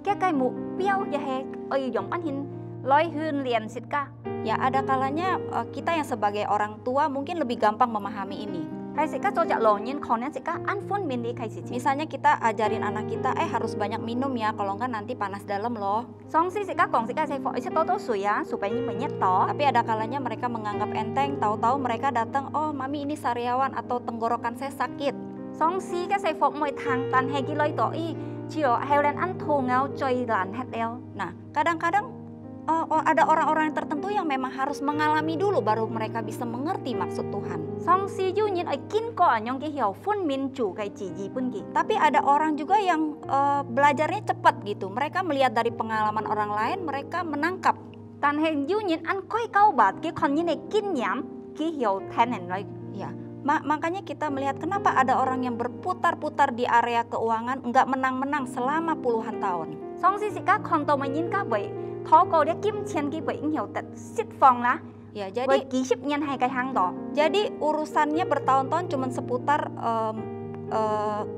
cái mục tiêu ya hay ơi dòng ban hiền lôi hươn liền xịt ca Ya, ada kalanya kita yang sebagai orang tua mungkin lebih gampang memahami ini. hay xịt ca cho chả lò nhiên còn nên xịt ca ăn phun mình đi khai xịt xịt Misalnya kita ajarin anak kita, harus banyak minum ya, kalau enggak nanti panas dalam loh. song xí xịt ca còn xịt ca xây phổ sẽ tốt sủi á supaya như mày nhất tỏ Tapi ada kalanya mereka menganggap enteng, tahu-tahu mereka datang, oh mami ini sariawan atau tenggorokan saya sakit. song xí cái xây phổ mọi thằng tàn hay cái lôi tỏ y chỉ là heo lên ăn thù ngao chơi làn hết đeo Nah, kadang-kadang ada orang-orang tertentu yang memang harus mengalami dulu baru mereka bisa mengerti maksud Tuhan. song xí du nhiên ở kín có ở nhong cái hiểu phun min chủ cái chỉ gì pun gì Tapi ada orang juga yang belajarnya cepat gitu. Mereka melihat dari pengalaman orang lain, mereka menangkap. tàn hay du nhiên ăn coi cao bạt cái con như này kín nhảm cái hiểu thanh này nói Ya, makanya kita melihat kenapa ada orang yang berputar-putar di area keuangan nggak menang-menang selama puluhan tahun. song xí xịt ca còn tàu mà nhìn ca vậy thó cô để kiếm tiền cái vậy hiểu tật xịt phòng lá Ya, với jadi ký ship nhân hay cái hang đó urusannya bertahun-tahun cuma seputar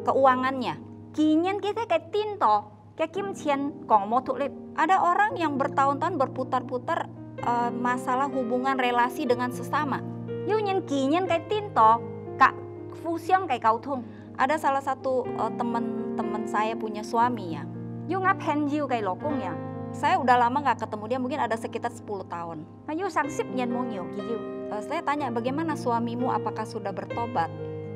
keuangannya. kỳ nhân cái tin đó cái kiếm tiền còn một thuộc lệ Ada orang yang bertahun-tahun berputar-putar masalah hubungan relasi dengan sesama. du nhiên kỳ nhân cái tin đó cả phu xiang cái cầu thùng Ada salah satu teman-teman saya punya suami ya. 要呃骗要嘅老公呀， Saya udah lama nggak ketemu dia, mungkin ada sekitar 10 tahun. 要生10年冇搖嘅要， Saya tanya, bagaimana suamimu, apakah sudah bertobat?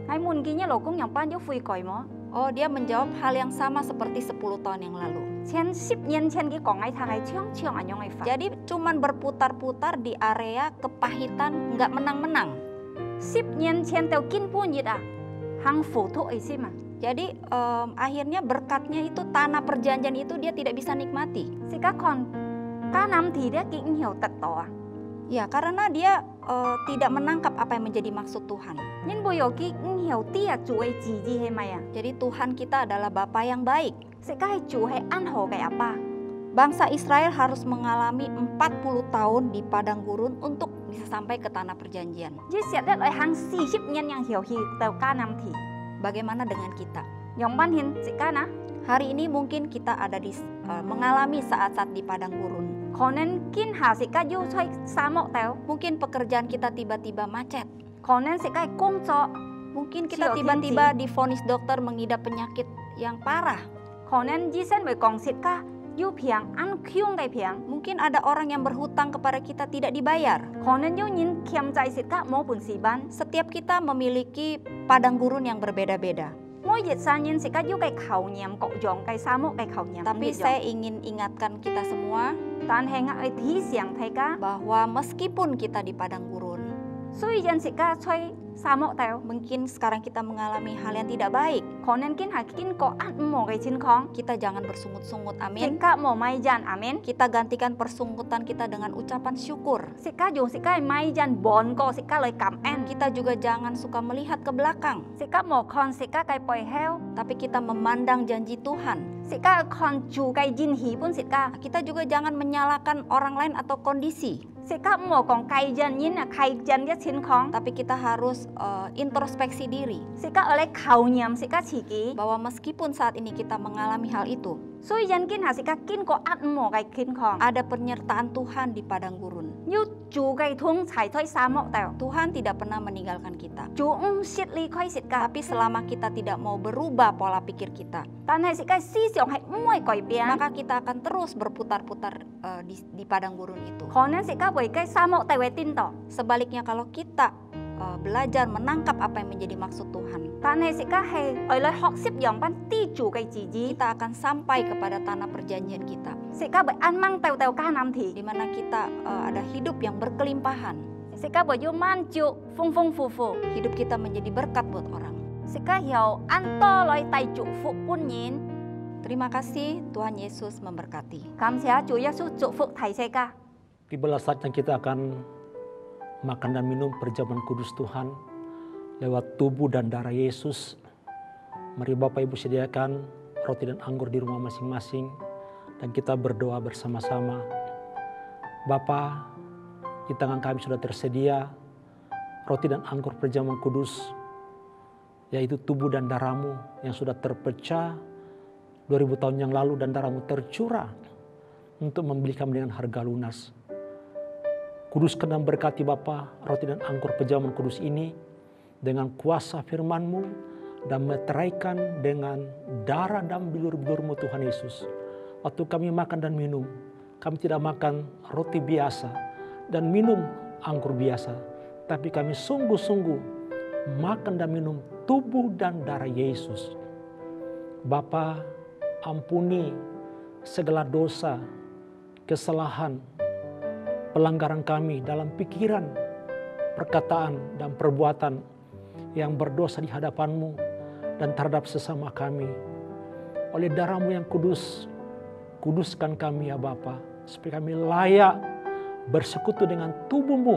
喺門見嘅老公人班要悔改麼？ Oh, dia menjawab hal yang sama seperti 10 tahun yang lalu. 前10年前嘅講喺他係唱人樣嘅法， Jadi cuman berputar-putar di area kepahitan, nggak menang-menang. 10年前到見半日啊，行糊塗意思嘛。 Jadi akhirnya berkatnya itu, tanah perjanjian itu dia tidak bisa nikmati. 時家看迦南地咧見有得到啊， Ya, karena dia tidak menangkap apa yang menjadi maksud Tuhan. 因為有見有啲啊做嘅自己係咪啊？ Jadi Tuhan kita adalah Bapa yang baik. 時家係做係安好嘅阿爸， Bangsa Israel harus mengalami 40 tahun di padang gurun untuk bisa sampai ke tanah perjanjian. 於是咧嚟行40年人要去到迦南地， Bagaimana dengan kita? 用班獻時間啊， Hari ini mungkin kita ada di mengalami saat-saat di padang gurun. 可能見下時間要出沙漠掉， Mungkin pekerjaan kita tiba-tiba macet. 可能時間係工作， Mungkin kita tiba-tiba divonis dokter mengidap penyakit yang parah. 可能醫生會講時間要平安強嘅平， Mungkin ada orang yang berhutang kepada kita tidak dibayar. 可能要人欠債時間冇本事辦， Setiap kita memiliki padang gurun yang berbeda-beda. 每日三人時間要嘅求驗各樣嘅沙漠嘅求驗， Tapi saya ingin ingatkan kita semua 但係我係提醒大家， bahwa meskipun kita di padang gurun, 雖然時間出沙漠掉， mungkin sekarang kita mengalami hal yang tidak baik. 可能見係經過壓磨嘅情況， Kita jangan bersungut-sungut, 時 amin. 間冇買人，阿們。 Kita gantikan persungutan kita dengan ucapan syukur. 時間用時間係買人幫過時間嚟感恩， Kita juga jangan suka melihat ke belakang, 時間冇看時間嘅背後， tapi kita memandang janji Tuhan. 時間看住嘅現時本時間， Kita juga jangan menyalahkan orang lain atau kondisi, 時間冇講計人因啊計人嘅情況， tapi kita harus introspeksi diri 時間我嚟求驗時間自己， bahwa meskipun saat ini kita mengalami hal itu, 雖然見下時間經過壓磨嘅情況， ada penyertaan Tuhan di padang gurun. 要住嘅通齊推沙漠掉， Tuhan tidak pernah meninggalkan kita. 住唔識離開時間， Tapi selama kita tidak mau berubah pola pikir kita, 但係時間思想係唔會改變， maka kita akan terus berputar-putar di padang gurun itu. 可能時間會嘅沙漠地會顛倒， Sebaliknya kalau kita belajar menangkap apa yang menjadi maksud Tuhan, 但係時間係為嚟學習樣班啲住嘅自己， kita akan sampai kepada tanah perjanjian kita, 時間會安掹到到迦南地。 di mana kita ada hidup yang berkelimpahan. 時間會要滿足豐豐富富， Hidup kita menjadi berkat buat orang. 時間有按多來帶祝福本人。 Terima kasih, Tuhan Yesus memberkati. 感謝主耶穌祝福提世界。 Tibalah saatnya kita akan makan dan minum perjamuan kudus Tuhan lewat tubuh dan darah Yesus. Mari Bapak Ibu sediakan roti dan anggur di rumah masing-masing dan kita berdoa bersama-sama. Bapa, di tangan kami sudah tersedia roti dan anggur perjamuan kudus, yaitu tubuh dan darah-Mu yang sudah terpecah 2000 tahun yang lalu dan darah-Mu tercurah untuk membeli kami dengan harga lunas. Kuduskan dan berkati Bapa roti dan anggur perjamuan kudus ini dengan kuasa firman-Mu dan meteraikan dengan darah dan bilur-bilur-Mu Tuhan Yesus. Waktu kami makan dan minum, kami tidak makan roti biasa dan minum anggur biasa, tapi kami sungguh-sungguh makan dan minum tubuh dan darah Yesus. Bapa, ampuni segala dosa, kesalahan, pelanggaran kami dalam pikiran, perkataan, dan perbuatan yang berdosa di hadapan-Mu dan terhadap sesama kami. Oleh darah-Mu yang kudus, kuduskan kami ya Bapa, supaya kami layak bersekutu dengan tubuh-Mu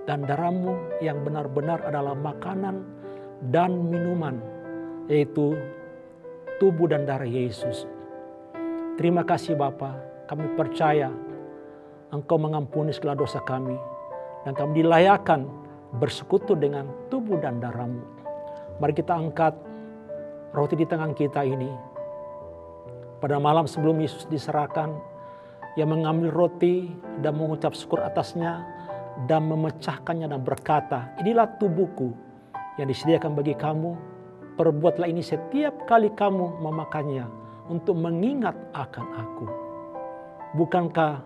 dan darah-Mu yang benar-benar adalah makanan dan minuman, yaitu tubuh dan darah Yesus. Terima kasih Bapa, kami percaya Engkau mengampuni segala dosa kami dan kami dilayakkan bersekutu dengan tubuh dan darah-Mu. Mari kita angkat roti di tangan kita ini. Pada malam sebelum Yesus diserahkan, Ia mengambil roti dan mengucap syukur atasnya dan memecahkannya dan berkata, "Inilah tubuhku yang disediakan bagi kamu. Perbuatlah ini setiap kali kamu memakannya untuk mengingat akan aku. Bukankah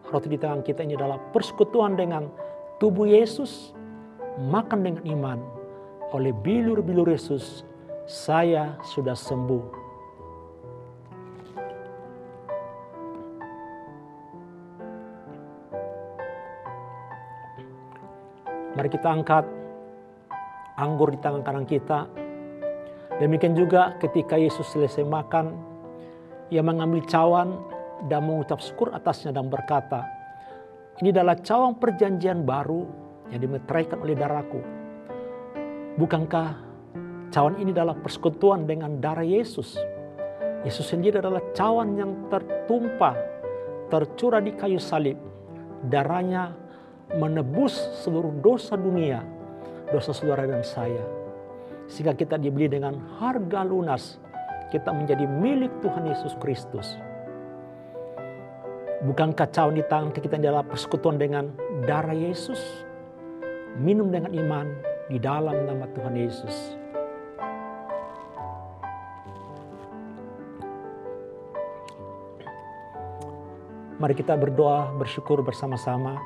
roti di tangan kita ini adalah persekutuan dengan tubuh Yesus? Makan dengan iman. Oleh bilur-bilur Yesus, saya sudah sembuh. Mari kita angkat anggur di tangan kanan kita. Demikian juga ketika Yesus selesai makan, Ia mengambil cawan dan mengucap syukur atasnya dan berkata, ini adalah cawan perjanjian baru yang dimeteraikan oleh darahku. Bukankah cawan ini adalah persekutuan dengan darah Yesus? Yesus sendiri adalah cawan yang tertumpah, tercurah di kayu salib. Darahnya menebus seluruh dosa dunia, dosa saudara dan saya. Sehingga kita dibeli dengan harga lunas. Kita menjadi milik Tuhan Yesus Kristus. Bukankah cawan di tangan kita adalah persekutuan dengan darah Yesus? Minum dengan iman di dalam nama Tuhan Yesus. Mari kita berdoa, bersyukur bersama-sama.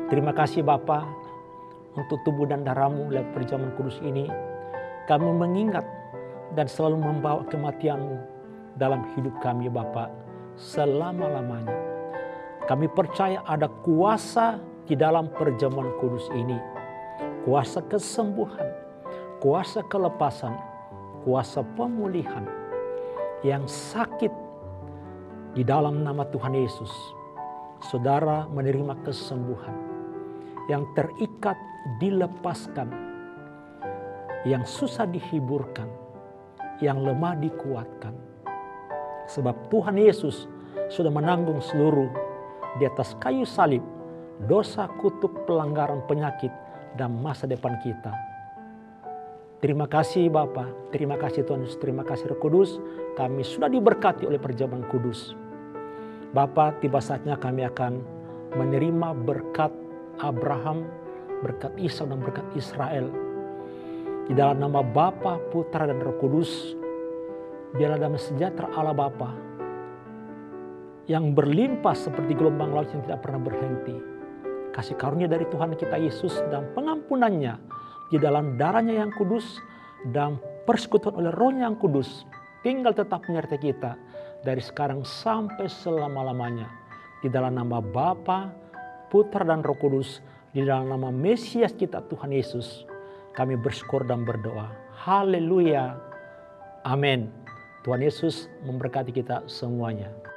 Terima kasih Bapa untuk tubuh dan darah-Mu lewat perjamuan kudus ini. Kami mengingat dan selalu membawa kematian-Mu dalam hidup kami Bapa selama-lamanya. Kami percaya ada kuasa di dalam perjamuan kudus ini. Kuasa kesembuhan, kuasa kelepasan, kuasa pemulihan. Yang sakit di dalam nama Tuhan Yesus, saudara menerima kesembuhan. Yang terikat dilepaskan, yang susah dihiburkan, yang lemah dikuatkan. Sebab Tuhan Yesus sudah menanggung seluruh di atas kayu salib dosa, kutuk, pelanggaran, penyakit, dan masa depan kita. Terima kasih Bapa, terima kasih Tuhan Yesus, terima kasih Roh Kudus. Kami sudah diberkati oleh perjamuan kudus. Bapa, tiba saatnya kami akan menerima berkat Abraham, berkat Ishak dan berkat Israel. Di dalam nama Bapa, Putra dan Roh Kudus, biarlah damai sejahtera Allah Bapa yang berlimpah seperti gelombang laut yang tidak pernah berhenti. Kasih karunia dari Tuhan kita Yesus dan pengampunannya di dalam darahnya yang kudus dan persekutuan oleh Rohnya yang kudus tinggal tetap menyertai kita dari sekarang sampai selama-lamanya. Di dalam nama Bapa, Putra dan Roh Kudus, di dalam nama Mesias kita Tuhan Yesus, kami bersyukur dan berdoa. Haleluya. Amin. Tuhan Yesus memberkati kita semuanya.